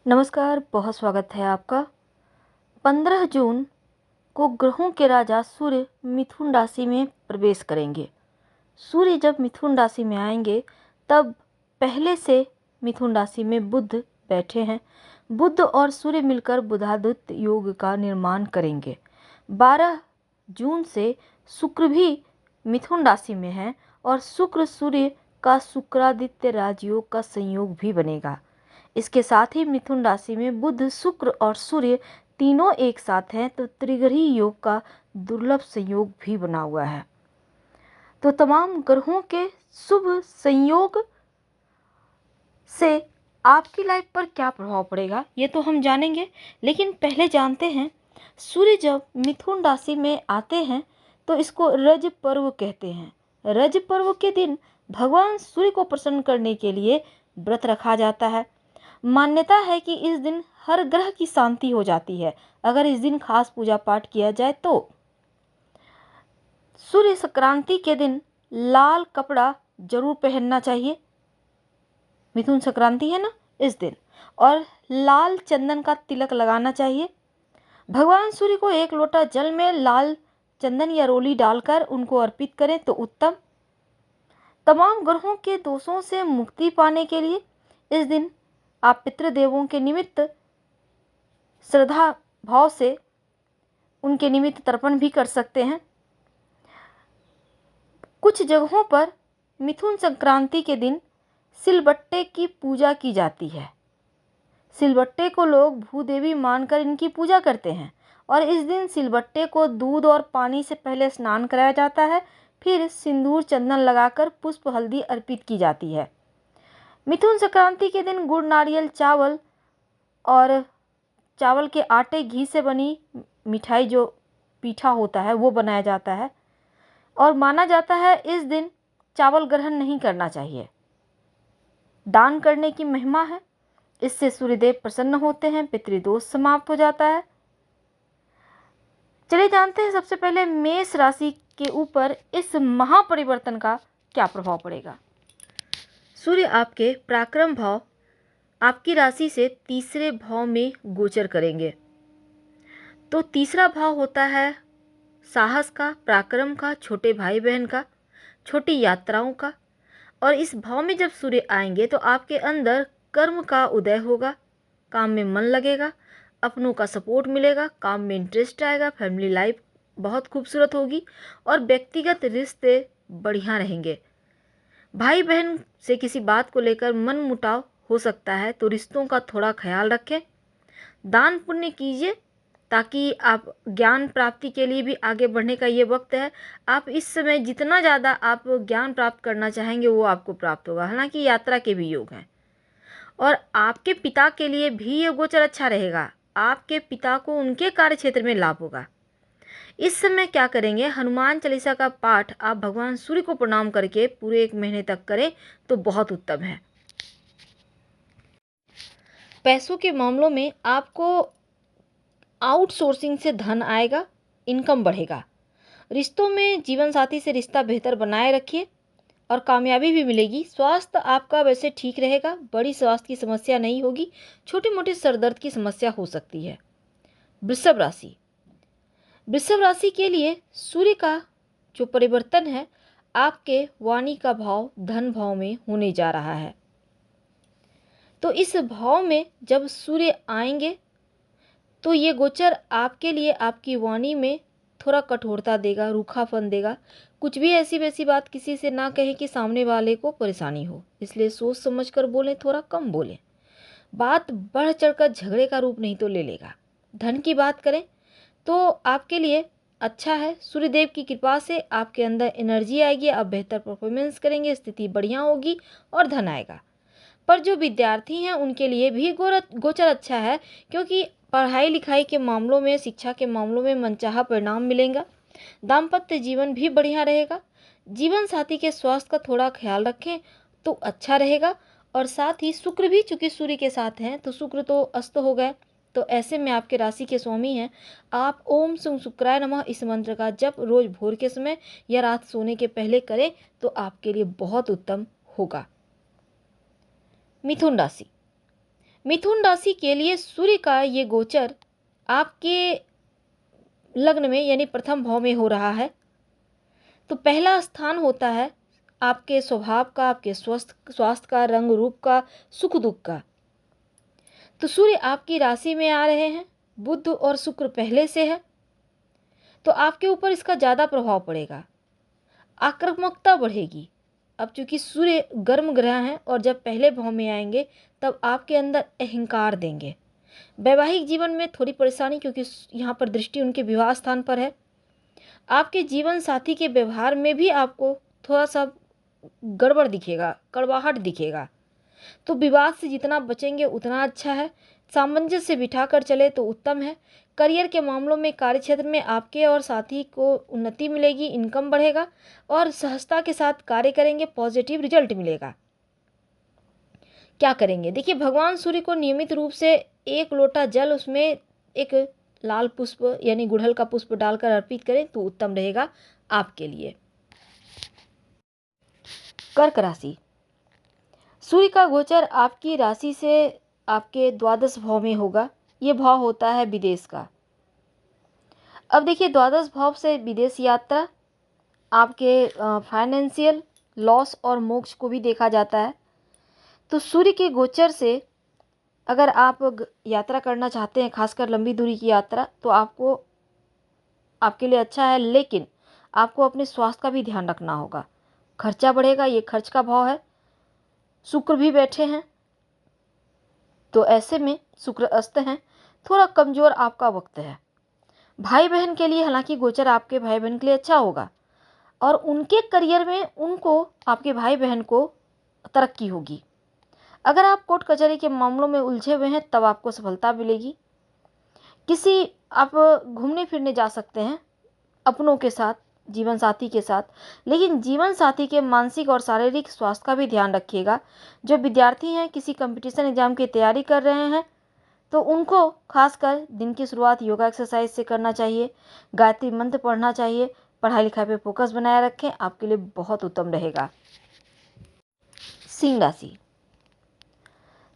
नमस्कार, बहुत स्वागत है आपका। 15 जून को ग्रहों के राजा सूर्य मिथुन राशि में प्रवेश करेंगे। सूर्य जब मिथुन राशि में आएंगे तब पहले से मिथुन राशि में बुध बैठे हैं। बुध और सूर्य मिलकर बुधादित्य योग का निर्माण करेंगे। 12 जून से शुक्र भी मिथुन राशि में है और शुक्र सूर्य का शुक्रादित्य राजयोग का संयोग भी बनेगा। इसके साथ ही मिथुन राशि में बुध, शुक्र और सूर्य तीनों एक साथ हैं तो त्रिग्रही योग का दुर्लभ संयोग भी बना हुआ है। तो तमाम ग्रहों के शुभ संयोग से आपकी लाइफ पर क्या प्रभाव पड़ेगा ये तो हम जानेंगे, लेकिन पहले जानते हैं सूर्य जब मिथुन राशि में आते हैं तो इसको रज पर्व कहते हैं। रज पर्व के दिन भगवान सूर्य को प्रसन्न करने के लिए व्रत रखा जाता है। मान्यता है कि इस दिन हर ग्रह की शांति हो जाती है अगर इस दिन खास पूजा पाठ किया जाए तो। सूर्य संक्रांति के दिन लाल कपड़ा जरूर पहनना चाहिए। मिथुन संक्रांति है ना इस दिन, और लाल चंदन का तिलक लगाना चाहिए। भगवान सूर्य को एक लोटा जल में लाल चंदन या रोली डालकर उनको अर्पित करें तो उत्तम। तमाम ग्रहों के दोषों से मुक्ति पाने के लिए इस दिन आप पितृदेवों के निमित्त श्रद्धा भाव से उनके निमित्त तर्पण भी कर सकते हैं। कुछ जगहों पर मिथुन संक्रांति के दिन सिलबट्टे की पूजा की जाती है। सिलबट्टे को लोग भूदेवी मानकर इनकी पूजा करते हैं और इस दिन सिलबट्टे को दूध और पानी से पहले स्नान कराया जाता है, फिर सिंदूर चंदन लगाकर पुष्प हल्दी अर्पित की जाती है। मिथुन संक्रांति के दिन गुड़, नारियल, चावल और चावल के आटे घी से बनी मिठाई जो पीठा होता है वो बनाया जाता है और माना जाता है इस दिन चावल ग्रहण नहीं करना चाहिए। दान करने की महिमा है, इससे सूर्यदेव प्रसन्न होते हैं, पितृदोष समाप्त हो जाता है। चलिए जानते हैं सबसे पहले मेष राशि के ऊपर इस महापरिवर्तन का क्या प्रभाव पड़ेगा। सूर्य आपके पराक्रम भाव आपकी राशि से तीसरे भाव में गोचर करेंगे। तो तीसरा भाव होता है साहस का, पराक्रम का, छोटे भाई बहन का, छोटी यात्राओं का। और इस भाव में जब सूर्य आएंगे तो आपके अंदर कर्म का उदय होगा, काम में मन लगेगा, अपनों का सपोर्ट मिलेगा, काम में इंटरेस्ट आएगा, फैमिली लाइफ बहुत खूबसूरत होगी और व्यक्तिगत रिश्ते बढ़िया रहेंगे। भाई बहन से किसी बात को लेकर मन मुटाव हो सकता है तो रिश्तों का थोड़ा ख्याल रखें। दान पुण्य कीजिए ताकि आप ज्ञान प्राप्ति के लिए भी आगे बढ़ने का ये वक्त है। आप इस समय जितना ज़्यादा आप ज्ञान प्राप्त करना चाहेंगे वो आपको प्राप्त होगा। हालांकि यात्रा के भी योग हैं और आपके पिता के लिए भी ये गोचर अच्छा रहेगा। आपके पिता को उनके कार्य क्षेत्र में लाभ होगा। इस समय क्या करेंगे, हनुमान चालीसा का पाठ आप भगवान सूर्य को प्रणाम करके पूरे 1 महीने तक करें तो बहुत उत्तम है। पैसों के मामलों में आपको आउटसोर्सिंग से धन आएगा, इनकम बढ़ेगा। रिश्तों में जीवन साथी से रिश्ता बेहतर बनाए रखिए और कामयाबी भी मिलेगी। स्वास्थ्य आपका वैसे ठीक रहेगा, बड़ी स्वास्थ्य की समस्या नहीं होगी, छोटे मोटे सर दर्द की समस्या हो सकती है। वृषभ राशि, वृषभ राशि के लिए सूर्य का जो परिवर्तन है आपके वाणी का भाव धन भाव में होने जा रहा है। तो इस भाव में जब सूर्य आएंगे तो ये गोचर आपके लिए आपकी वाणी में थोड़ा कठोरता देगा, रूखापन देगा। कुछ भी ऐसी वैसी बात किसी से ना कहें कि सामने वाले को परेशानी हो, इसलिए सोच समझ कर बोलें, थोड़ा कम बोलें। बात बढ़ चढ़कर झगड़े का रूप नहीं तो ले लेगा। धन की बात करें तो आपके लिए अच्छा है। सूर्यदेव की कृपा से आपके अंदर एनर्जी आएगी, आप बेहतर परफॉर्मेंस करेंगे, स्थिति बढ़िया होगी और धन आएगा। पर जो विद्यार्थी हैं उनके लिए भी गोचर अच्छा है, क्योंकि पढ़ाई लिखाई के मामलों में, शिक्षा के मामलों में मनचाहा परिणाम मिलेगा। दाम्पत्य जीवन भी बढ़िया रहेगा। जीवन साथी के स्वास्थ्य का थोड़ा ख्याल रखें तो अच्छा रहेगा। और साथ ही शुक्र भी चूंकि सूर्य के साथ हैं तो शुक्र तो अस्त हो गए, तो ऐसे में आपके राशि के स्वामी हैं। आप ओम सं शुक्राय नमः इस मंत्र का जप रोज भोर के समय या रात सोने के पहले करें तो आपके लिए बहुत उत्तम होगा। मिथुन राशि, मिथुन राशि के लिए सूर्य का ये गोचर आपके लग्न में यानी प्रथम भाव में हो रहा है। तो पहला स्थान होता है आपके स्वभाव का, आपके स्वास्थ्य का, रंग रूप का, सुख दुख का। तो सूर्य आपकी राशि में आ रहे हैं, बुध और शुक्र पहले से है, तो आपके ऊपर इसका ज़्यादा प्रभाव पड़ेगा, आक्रामकता बढ़ेगी। अब चूंकि सूर्य गर्म ग्रह हैं और जब पहले भाव में आएंगे तब आपके अंदर अहंकार देंगे। वैवाहिक जीवन में थोड़ी परेशानी, क्योंकि यहाँ पर दृष्टि उनके विवाह स्थान पर है। आपके जीवन साथी के व्यवहार में भी आपको थोड़ा सा गड़बड़ दिखेगा, कड़वाहट दिखेगा। तो विवाद से जितना बचेंगे उतना अच्छा है। सामंजस्य बिठाकर चले तो उत्तम है। करियर के मामलों में कार्यक्षेत्र में आपके और साथी को उन्नति मिलेगी, इनकम बढ़ेगा और सहजता के साथ कार्य करेंगे, पॉजिटिव रिजल्ट मिलेगा। क्या करेंगे, देखिए भगवान सूर्य को नियमित रूप से 1 लोटा जल, उसमें एक लाल पुष्प यानी गुड़हल का पुष्प डालकर अर्पित करें तो उत्तम रहेगा आपके लिए। कर्क राशि, सूर्य का गोचर आपकी राशि से आपके द्वादश भाव में होगा। ये भाव होता है विदेश का। अब देखिए द्वादश भाव से विदेश यात्रा, आपके फाइनेंशियल लॉस और मोक्ष को भी देखा जाता है। तो सूर्य के गोचर से अगर आप यात्रा करना चाहते हैं, खासकर लंबी दूरी की यात्रा, तो आपके लिए अच्छा है, लेकिन आपको अपने स्वास्थ्य का भी ध्यान रखना होगा। खर्चा बढ़ेगा, ये खर्च का भाव है। शुक्र भी बैठे हैं, तो ऐसे में शुक्र अस्त हैं, थोड़ा कमज़ोर आपका वक्त है। भाई बहन के लिए हालांकि गोचर आपके भाई बहन के लिए अच्छा होगा और उनके करियर में आपके भाई बहन को तरक्की होगी। अगर आप कोर्ट कचहरी के मामलों में उलझे हुए हैं तब आपको सफलता मिलेगी। आप घूमने फिरने जा सकते हैं अपनों के साथ, जीवन साथी के साथ, लेकिन जीवन साथी के मानसिक और शारीरिक स्वास्थ्य का भी ध्यान रखिएगा। जो विद्यार्थी हैं, किसी कंपटीशन एग्जाम की तैयारी कर रहे हैं, तो उनको खासकर दिन की शुरुआत योगा एक्सरसाइज से करना चाहिए, गायत्री मंत्र पढ़ना चाहिए। पढ़ाई लिखाई पे फोकस बनाए रखें, आपके लिए बहुत उत्तम रहेगा। सिंह राशि,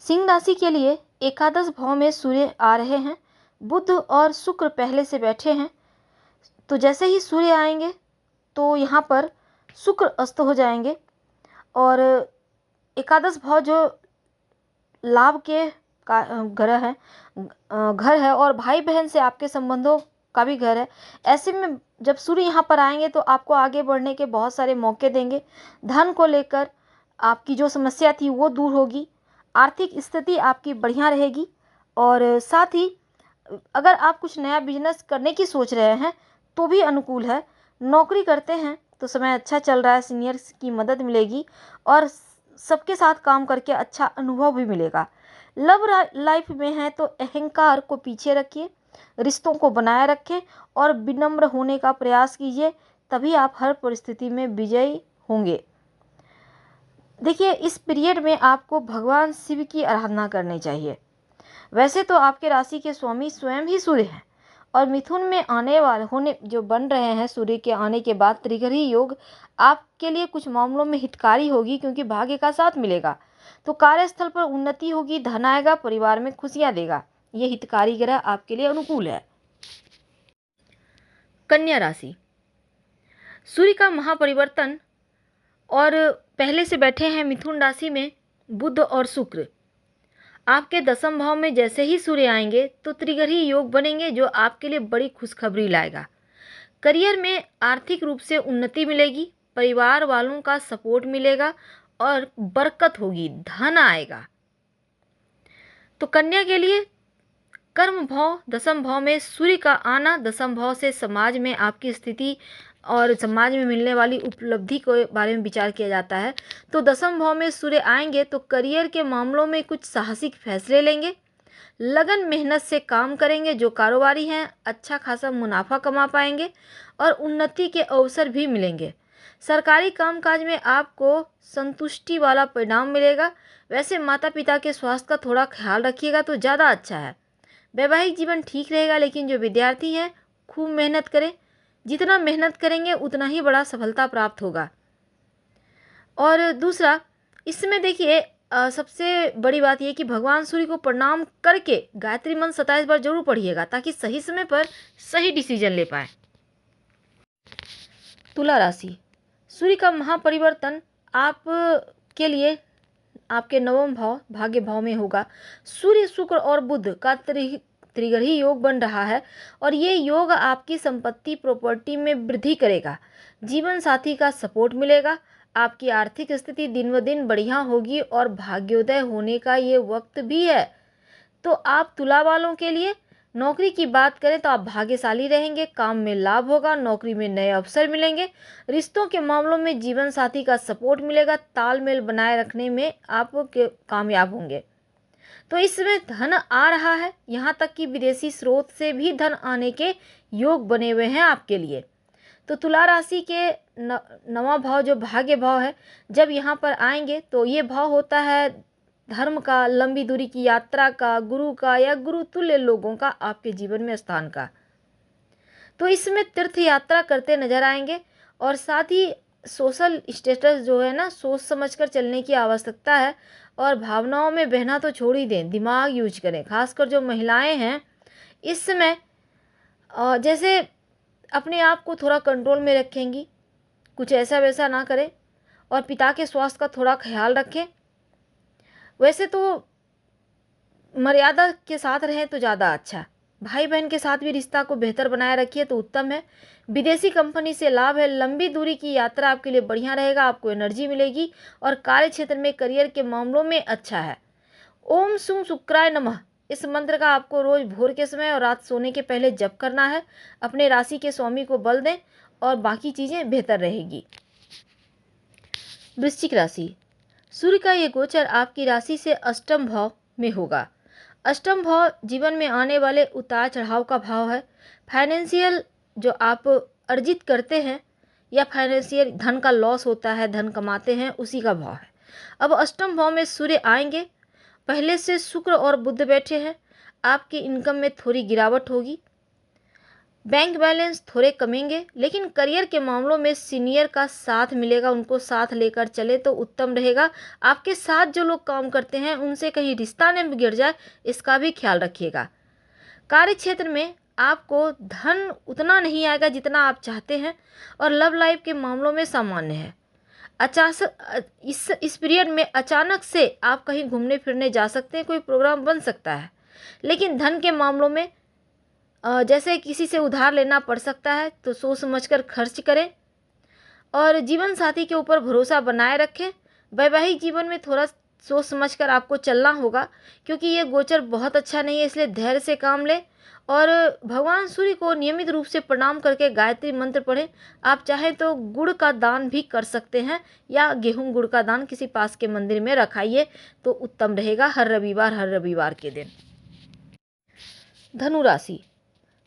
सिंह राशि के लिए एकादश भाव में सूर्य आ रहे हैं, बुध और शुक्र पहले से बैठे हैं। तो जैसे ही सूर्य आएंगे तो यहाँ पर शुक्र अस्त हो जाएंगे और एकादश भाव जो लाभ के घर है और भाई बहन से आपके संबंधों का भी घर है। ऐसे में जब सूर्य यहाँ पर आएंगे तो आपको आगे बढ़ने के बहुत सारे मौके देंगे। धन को लेकर आपकी जो समस्या थी वो दूर होगी, आर्थिक स्थिति आपकी बढ़िया रहेगी और साथ ही अगर आप कुछ नया बिजनेस करने की सोच रहे हैं तो भी अनुकूल है। नौकरी करते हैं तो समय अच्छा चल रहा है, सीनियर्स की मदद मिलेगी और सबके साथ काम करके अच्छा अनुभव भी मिलेगा। लव लाइफ में है तो अहंकार को पीछे रखिए, रिश्तों को बनाए रखें और विनम्र होने का प्रयास कीजिए, तभी आप हर परिस्थिति में विजयी होंगे। देखिए इस पीरियड में आपको भगवान शिव की आराधना करनी चाहिए। वैसे तो आपके राशि के स्वामी स्वयं ही सूर्य हैं और मिथुन में बन रहे हैं सूर्य के आने के बाद त्रिग्रही योग आपके लिए कुछ मामलों में हितकारी होगी, क्योंकि भाग्य का साथ मिलेगा। तो कार्यस्थल पर उन्नति होगी, धन आएगा, परिवार में खुशियां देगा। ये हितकारी ग्रह आपके लिए अनुकूल है। कन्या राशि, सूर्य का महापरिवर्तन और पहले से बैठे हैं मिथुन राशि में बुध और शुक्र। आपके दसम भाव में जैसे ही सूर्य आएंगे तो त्रिग्रही योग बनेंगे, जो आपके लिए बड़ी खुशखबरी लाएगा। करियर में आर्थिक रूप से उन्नति मिलेगी, परिवार वालों का सपोर्ट मिलेगा और बरकत होगी, धन आएगा। तो कन्या के लिए कर्म भाव दसम भाव में सूर्य का आना, दसम भाव से समाज में आपकी स्थिति और समाज में मिलने वाली उपलब्धि के बारे में विचार किया जाता है। तो दसम भाव में सूर्य आएंगे तो करियर के मामलों में कुछ साहसिक फैसले लेंगे, लगन मेहनत से काम करेंगे। जो कारोबारी हैं अच्छा खासा मुनाफा कमा पाएंगे और उन्नति के अवसर भी मिलेंगे। सरकारी कामकाज में आपको संतुष्टि वाला परिणाम मिलेगा। वैसे माता पिता के स्वास्थ्य का थोड़ा ख्याल रखिएगा तो ज़्यादा अच्छा है। वैवाहिक जीवन ठीक रहेगा, लेकिन जो विद्यार्थी हैं खूब मेहनत करें, जितना मेहनत करेंगे उतना ही बड़ा सफलता प्राप्त होगा। और दूसरा, इसमें देखिए सबसे बड़ी बात यह कि भगवान सूर्य को प्रणाम करके गायत्री मंत्र 27 बार जरूर पढ़िएगा, ताकि सही समय पर सही डिसीजन ले पाए। तुला राशि, सूर्य का महापरिवर्तन आप के लिए आपके नवम भाव भाग्य भाव में होगा। सूर्य, शुक्र और बुध का त्रिग्रही योग बन रहा है और ये योग आपकी संपत्ति प्रॉपर्टी में वृद्धि करेगा। जीवन साथी का सपोर्ट मिलेगा। आपकी आर्थिक स्थिति दिन ब दिन बढ़िया होगी और भाग्योदय होने का ये वक्त भी है। तो आप तुला वालों के लिए नौकरी की बात करें तो आप भाग्यशाली रहेंगे, काम में लाभ होगा, नौकरी में नए अवसर मिलेंगे। रिश्तों के मामलों में जीवन साथी का सपोर्ट मिलेगा, तालमेल बनाए रखने में आप कामयाब होंगे। तो इसमें धन आ रहा है, यहाँ तक कि विदेशी स्रोत से भी धन आने के योग बने हुए हैं आपके लिए। तो तुला राशि के नवा भाव जो भाग्य भाव है, जब यहाँ पर आएंगे तो ये भाव होता है धर्म का, लंबी दूरी की यात्रा का, गुरु का या गुरु तुल्य लोगों का आपके जीवन में स्थान का। तो इसमें तीर्थ यात्रा करते नजर आएंगे और साथ ही सोशल स्टेटस जो है ना, सोच समझकर चलने की आवश्यकता है और भावनाओं में बहना तो छोड़ ही दें, दिमाग यूज करें। खासकर जो महिलाएं हैं इस समय जैसे अपने आप को थोड़ा कंट्रोल में रखेंगी, कुछ ऐसा वैसा ना करें और पिता के स्वास्थ्य का थोड़ा ख्याल रखें। वैसे तो मर्यादा के साथ रहें तो ज़्यादा अच्छा। भाई बहन के साथ भी रिश्ता को बेहतर बनाए रखिए तो उत्तम है। विदेशी कंपनी से लाभ है, लंबी दूरी की यात्रा आपके लिए बढ़िया रहेगा, आपको एनर्जी मिलेगी और कार्य क्षेत्र में करियर के मामलों में अच्छा है। ओम सुम शुक्राय नमः, इस मंत्र का आपको रोज भोर के समय और रात सोने के पहले जप करना है। अपने राशि के स्वामी को बल दें और बाकी चीज़ें बेहतर रहेगी। वृश्चिक राशि, सूर्य का ये गोचर आपकी राशि से अष्टम भाव में होगा। अष्टम भाव जीवन में आने वाले उतार चढ़ाव का भाव है। फाइनेंशियल जो आप अर्जित करते हैं या फाइनेंशियल धन का लॉस होता है, धन कमाते हैं, उसी का भाव है। अब अष्टम भाव में सूर्य आएंगे, पहले से शुक्र और बुध बैठे हैं, आपकी इनकम में थोड़ी गिरावट होगी, बैंक बैलेंस थोड़े कमेंगे, लेकिन करियर के मामलों में सीनियर का साथ मिलेगा, उनको साथ लेकर चले तो उत्तम रहेगा। आपके साथ जो लोग काम करते हैं उनसे कहीं रिश्ता न बिगड़ जाए, इसका भी ख्याल रखिएगा। कार्य क्षेत्र में आपको धन उतना नहीं आएगा जितना आप चाहते हैं और लव लाइफ के मामलों में सामान्य है। इस पीरियड में अचानक से आप कहीं घूमने फिरने जा सकते हैं, कोई प्रोग्राम बन सकता है, लेकिन धन के मामलों में जैसे किसी से उधार लेना पड़ सकता है, तो सोच समझकर खर्च करें और जीवन साथी के ऊपर भरोसा बनाए रखें। वैवाहिक जीवन में थोड़ा सोच समझकर आपको चलना होगा, क्योंकि ये गोचर बहुत अच्छा नहीं है, इसलिए धैर्य से काम लें और भगवान सूर्य को नियमित रूप से प्रणाम करके गायत्री मंत्र पढ़ें। आप चाहें तो गुड़ का दान भी कर सकते हैं या गेहूं गुड़ का दान किसी पास के मंदिर में रखाइए तो उत्तम रहेगा, हर रविवार के दिन। धनु राशि,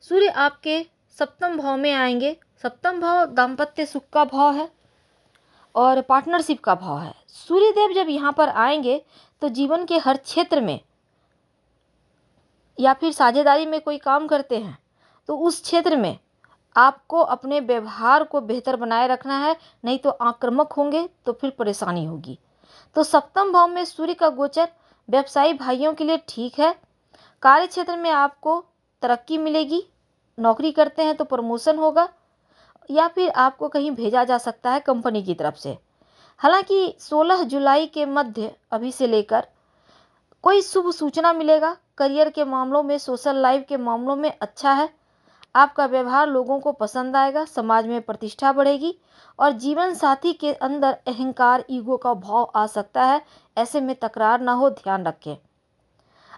सूर्य आपके सप्तम भाव में आएंगे। सप्तम भाव दाम्पत्य सुख का भाव है और पार्टनरशिप का भाव है। सूर्यदेव जब यहाँ पर आएंगे तो जीवन के हर क्षेत्र में या फिर साझेदारी में कोई काम करते हैं तो उस क्षेत्र में आपको अपने व्यवहार को बेहतर बनाए रखना है, नहीं तो आक्रामक होंगे तो फिर परेशानी होगी। तो सप्तम भाव में सूर्य का गोचर व्यवसायी भाइयों के लिए ठीक है। कार्य क्षेत्र में आपको तरक्की मिलेगी, नौकरी करते हैं तो प्रमोशन होगा या फिर आपको कहीं भेजा जा सकता है कंपनी की तरफ से। हालांकि 16 जुलाई के मध्य अभी से लेकर कोई शुभ सूचना मिलेगा। करियर के मामलों में, सोशल लाइफ के मामलों में अच्छा है। आपका व्यवहार लोगों को पसंद आएगा, समाज में प्रतिष्ठा बढ़ेगी और जीवन साथी के अंदर अहंकार, ईगो का भाव आ सकता है। ऐसे में तकरार ना हो, ध्यान रखें।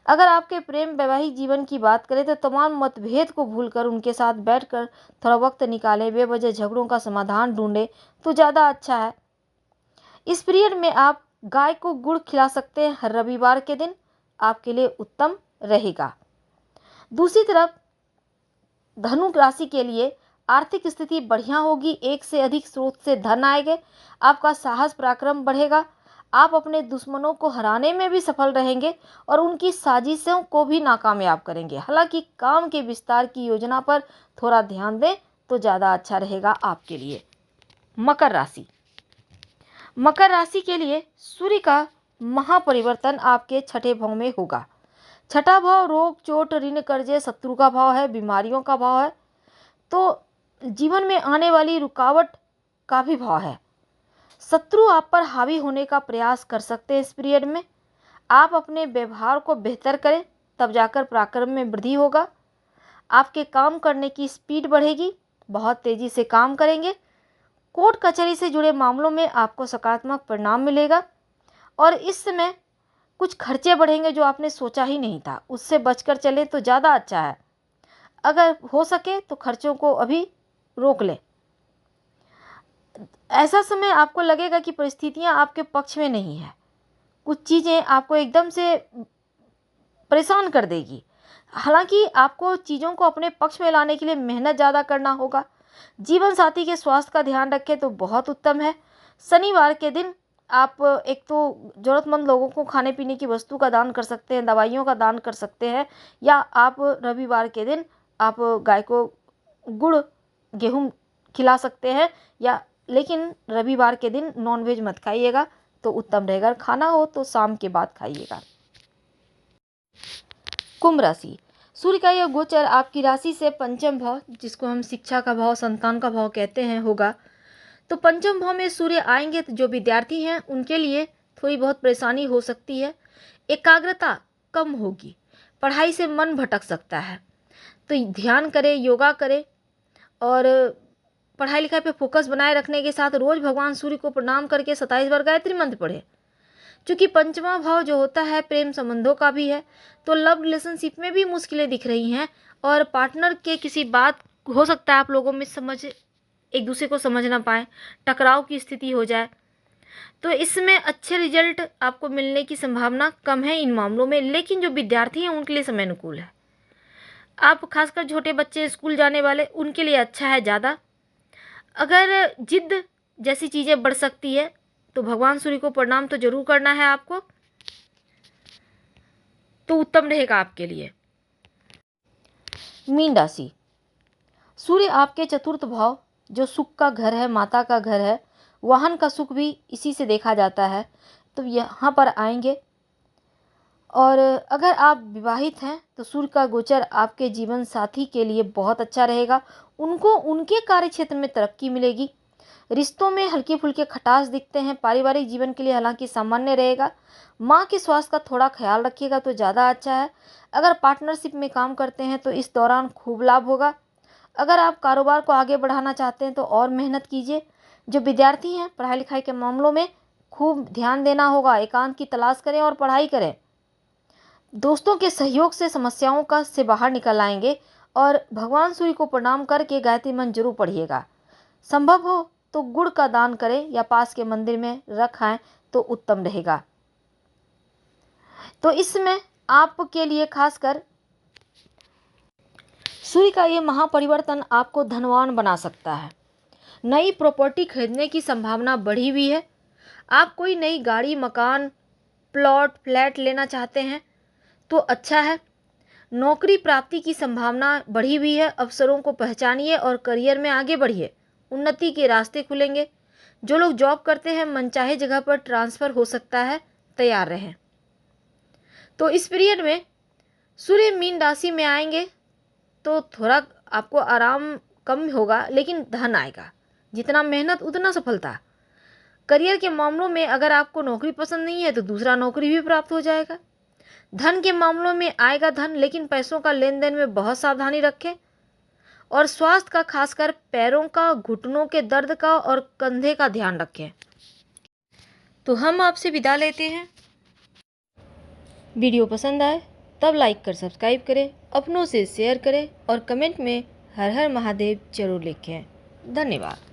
अगर आपके प्रेम वैवाहिक जीवन की बात करें तो तमाम मतभेद को भूलकर उनके साथ बैठकर थोड़ा वक्त निकालें, बेवजह झगड़ों का समाधान ढूंढें तो ज़्यादा अच्छा है। इस पीरियड में आप गाय को गुड़ खिला सकते हैं हर रविवार के दिन, आपके लिए उत्तम रहेगा। दूसरी तरफ धनु राशि के लिए आर्थिक स्थिति बढ़िया होगी, एक से अधिक स्रोत से धन आएंगे, आपका साहस पराक्रम बढ़ेगा, आप अपने दुश्मनों को हराने में भी सफल रहेंगे और उनकी साजिशों को भी नाकामयाब करेंगे। हालांकि काम के विस्तार की योजना पर थोड़ा ध्यान दें तो ज़्यादा अच्छा रहेगा आपके लिए। मकर राशि, मकर राशि के लिए सूर्य का महापरिवर्तन आपके छठे भाव में होगा। छठा भाव रोग, चोट, ऋण, कर्जे, शत्रु का भाव है, बीमारियों का भाव है। तो जीवन में आने वाली रुकावट का भी भाव है। शत्रु आप पर हावी होने का प्रयास कर सकते हैं इस पीरियड में। आप अपने व्यवहार को बेहतर करें, तब जाकर पराक्रम में वृद्धि होगा। आपके काम करने की स्पीड बढ़ेगी, बहुत तेजी से काम करेंगे। कोर्ट कचहरी से जुड़े मामलों में आपको सकारात्मक परिणाम मिलेगा। और इस समय कुछ खर्चे बढ़ेंगे जो आपने सोचा ही नहीं था, उससे बचकर चलें तो ज़्यादा अच्छा है। अगर हो सके तो खर्चों को अभी रोक लें। ऐसा समय आपको लगेगा कि परिस्थितियां आपके पक्ष में नहीं है, कुछ चीज़ें आपको एकदम से परेशान कर देगी। हालांकि आपको चीज़ों को अपने पक्ष में लाने के लिए मेहनत ज़्यादा करना होगा। जीवन साथी के स्वास्थ्य का ध्यान रखें तो बहुत उत्तम है। शनिवार के दिन आप एक तो ज़रूरतमंद लोगों को खाने पीने की वस्तु का दान कर सकते हैं, दवाइयों का दान कर सकते हैं, या आप रविवार के दिन आप गाय को गुड़ गेहूं खिला सकते हैं। या लेकिन रविवार के दिन नॉनवेज मत खाइएगा तो उत्तम रहेगा। खाना हो तो शाम के बाद खाइएगा। कुंभ राशि, सूर्य का यह गोचर आपकी राशि से पंचम भाव, जिसको हम शिक्षा का भाव, संतान का भाव कहते हैं, होगा। तो पंचम भाव में सूर्य आएंगे तो जो विद्यार्थी हैं उनके लिए थोड़ी बहुत परेशानी हो सकती है। एकाग्रता कम होगी, पढ़ाई से मन भटक सकता है। तो ध्यान करें, योगा करें और पढ़ाई लिखाई पे फोकस बनाए रखने के साथ रोज भगवान सूर्य को प्रणाम करके 27 बार गायत्री मंत्र पढ़े। क्योंकि पंचमा भाव जो होता है प्रेम संबंधों का भी है, तो लव रिलेशनशिप में भी मुश्किलें दिख रही हैं और पार्टनर के किसी बात हो सकता है आप लोगों में एक दूसरे को समझ ना पाए, टकराव की स्थिति हो जाए। तो इसमें अच्छे रिजल्ट आपको मिलने की संभावना कम है इन मामलों में। लेकिन जो विद्यार्थी हैं उनके लिए समय अनुकूल है। आप खासकर छोटे बच्चे, स्कूल जाने वाले, उनके लिए अच्छा है ज़्यादा। अगर जिद जैसी चीज़ें बढ़ सकती है तो भगवान सूर्य को प्रणाम तो जरूर करना है आपको, तो उत्तम रहेगा आपके लिए। मीन राशि, सूर्य आपके चतुर्थ भाव जो सुख का घर है, माता का घर है, वाहन का सुख भी इसी से देखा जाता है, तो यहाँ पर आएंगे। और अगर आप विवाहित हैं तो सूर्य का गोचर आपके जीवन साथी के लिए बहुत अच्छा रहेगा। उनको उनके कार्य क्षेत्र में तरक्की मिलेगी। रिश्तों में हल्के फुल्के खटास दिखते हैं। पारिवारिक जीवन के लिए हालांकि सामान्य रहेगा। माँ के स्वास्थ्य का थोड़ा ख्याल रखिएगा तो ज़्यादा अच्छा है। अगर पार्टनरशिप में काम करते हैं तो इस दौरान खूब लाभ होगा। अगर आप कारोबार को आगे बढ़ाना चाहते हैं तो और मेहनत कीजिए। जो विद्यार्थी हैं पढ़ाई लिखाई के मामलों में खूब ध्यान देना होगा। एकांत की तलाश करें और पढ़ाई करें। दोस्तों के सहयोग से समस्याओं का से बाहर निकल आएंगे। और भगवान सूर्य को प्रणाम करके गायत्री मंत्र जरूर पढ़िएगा। संभव हो तो गुड़ का दान करें या पास के मंदिर में रखाएं तो उत्तम रहेगा। तो इसमें आपके लिए खासकर सूर्य का ये महापरिवर्तन आपको धनवान बना सकता है। नई प्रॉपर्टी खरीदने की संभावना बढ़ी हुई है। आप कोई नई गाड़ी, मकान, प्लॉट, फ्लैट लेना चाहते हैं तो अच्छा है। नौकरी प्राप्ति की संभावना बढ़ी हुई है। अवसरों को पहचानिए और करियर में आगे बढ़िए। उन्नति के रास्ते खुलेंगे। जो लोग जॉब करते हैं मनचाहे जगह पर ट्रांसफ़र हो सकता है, तैयार रहें। तो इस पीरियड में सूर्य मीन राशि में आएंगे तो थोड़ा आपको आराम कम होगा, लेकिन धन आएगा। जितना मेहनत उतना सफलता। करियर के मामलों में अगर आपको नौकरी पसंद नहीं है तो दूसरा नौकरी भी प्राप्त हो जाएगा। धन के मामलों में आएगा धन, लेकिन पैसों का लेन देन में बहुत सावधानी रखें। और स्वास्थ्य का, खासकर पैरों का, घुटनों के दर्द का और कंधे का ध्यान रखें। तो हम आपसे विदा लेते हैं। वीडियो पसंद आए तब लाइक कर सब्सक्राइब करें, अपनों से शेयर करें और कमेंट में हर हर महादेव जरूर लिखें। धन्यवाद।